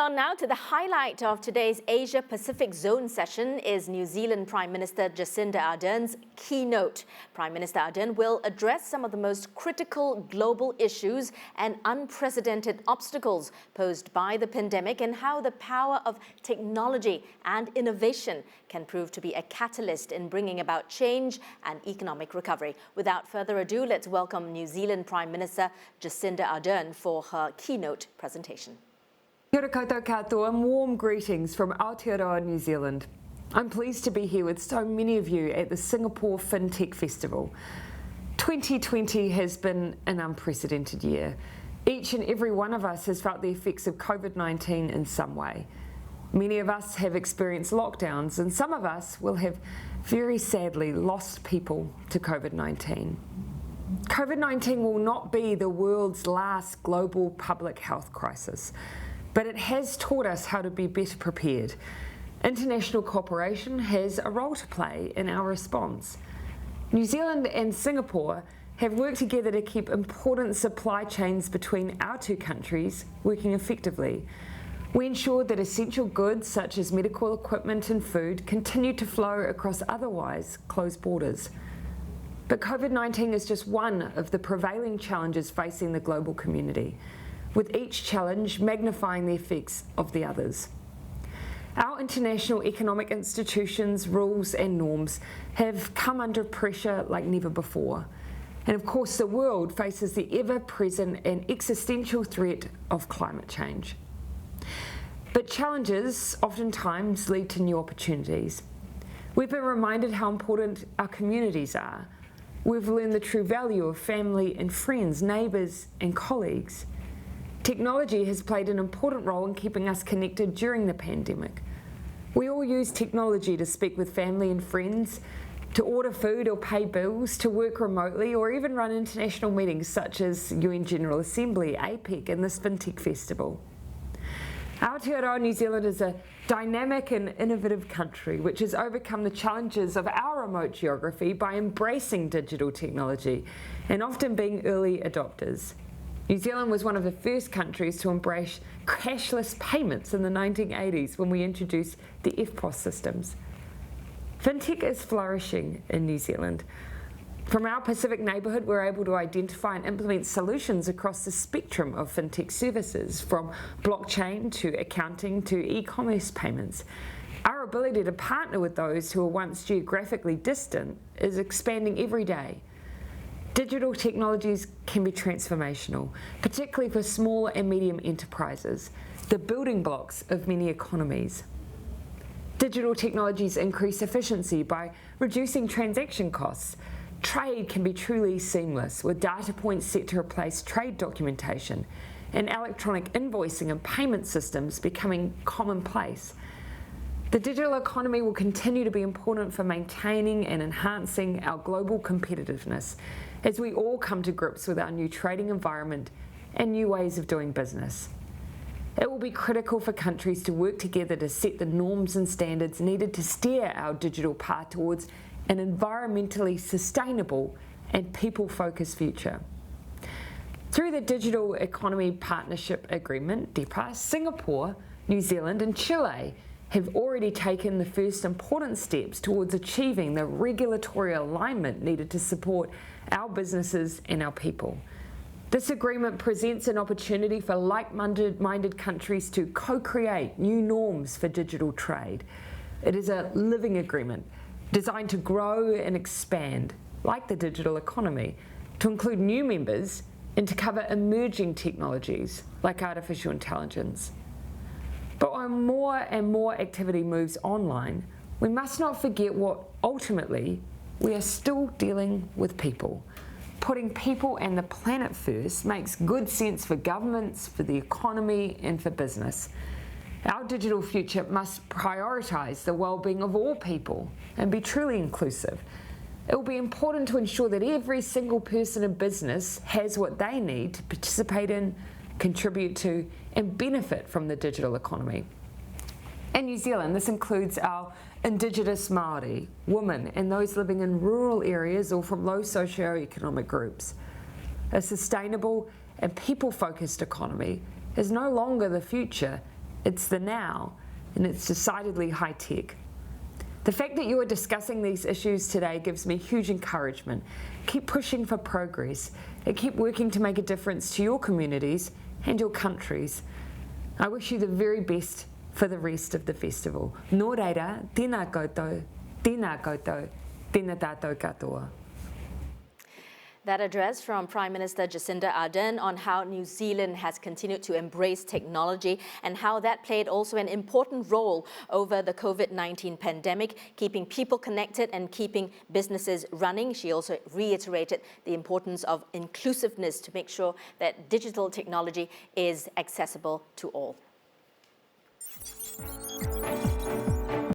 on now to the highlight of today's Asia-Pacific Zone session is New Zealand Prime Minister Jacinda Ardern's keynote. Prime Minister Ardern will address some of the most critical global issues and unprecedented obstacles posed by the pandemic and how the power of technology and innovation can prove to be a catalyst in bringing about change and economic recovery. Without further ado, let's welcome New Zealand Prime Minister Jacinda Ardern for her keynote presentation. Kia ora koutou katoa and warm greetings from Aotearoa, New Zealand. I'm pleased to be here with so many of you at the Singapore FinTech Festival. 2020 has been an unprecedented year. Each and every one of us has felt the effects of COVID-19 in some way. Many of us have experienced lockdowns and some of us will have very sadly lost people to COVID-19. COVID-19 will not be the world's last global public health crisis, but it has taught us how to be better prepared. International cooperation has a role to play in our response. New Zealand and Singapore have worked together to keep important supply chains between our two countries working effectively. We ensured that essential goods such as medical equipment and food continued to flow across otherwise closed borders. But COVID-19 is just one of the prevailing challenges facing the global community, with each challenge magnifying the effects of the others. Our international economic institutions, rules and norms have come under pressure like never before. And of course, the world faces the ever-present and existential threat of climate change. But challenges oftentimes lead to new opportunities. We've been reminded how important our communities are. We've learned the true value of family and friends, neighbours and colleagues. Technology has played an important role in keeping us connected during the pandemic. We all use technology to speak with family and friends, to order food or pay bills, to work remotely, or even run international meetings such as UN General Assembly, APEC and this FinTech Festival. Aotearoa, New Zealand is a dynamic and innovative country which has overcome the challenges of our remote geography by embracing digital technology and often being early adopters. New Zealand was one of the first countries to embrace cashless payments in the 1980s when we introduced the FPOS systems. FinTech is flourishing in New Zealand. From our Pacific neighbourhood, we're able to identify and implement solutions across the spectrum of FinTech services, from blockchain to accounting to e-commerce payments. Our ability to partner with those who were once geographically distant is expanding every day. Digital technologies can be transformational, particularly for small and medium enterprises, the building blocks of many economies. Digital technologies increase efficiency by reducing transaction costs. Trade can be truly seamless, with data points set to replace trade documentation and electronic invoicing and payment systems becoming commonplace. The digital economy will continue to be important for maintaining and enhancing our global competitiveness as we all come to grips with our new trading environment and new ways of doing business. It will be critical for countries to work together to set the norms and standards needed to steer our digital path towards an environmentally sustainable and people-focused future. Through the Digital Economy Partnership Agreement, DEPA, Singapore, New Zealand and Chile have already taken the first important steps towards achieving the regulatory alignment needed to support our businesses and our people. This agreement presents an opportunity for like-minded countries to co-create new norms for digital trade. It is a living agreement designed to grow and expand, like the digital economy, to include new members and to cover emerging technologies like artificial intelligence. But when more and more activity moves online, we must not forget what ultimately we are still dealing with people. Putting people and the planet first makes good sense for governments, for the economy and for business. Our digital future must prioritise the well-being of all people and be truly inclusive. It will be important to ensure that every single person in business has what they need to participate in, contribute to and benefit from the digital economy. In New Zealand, this includes our Indigenous Māori, women and those living in rural areas or from low socio-economic groups. A sustainable and people-focused economy is no longer the future, it's the now, and it's decidedly high-tech. The fact that you are discussing these issues today gives me huge encouragement. Keep pushing for progress and keep working to make a difference to your communities and your countries. I wish you the very best for the rest of the festival. Nō reira, tēnā koutou, tēnā tātou katoa. That address from Prime Minister Jacinda Ardern on how New Zealand has continued to embrace technology and how that played also an important role over the COVID-19 pandemic, keeping people connected and keeping businesses running. She also reiterated the importance of inclusiveness to make sure that digital technology is accessible to all.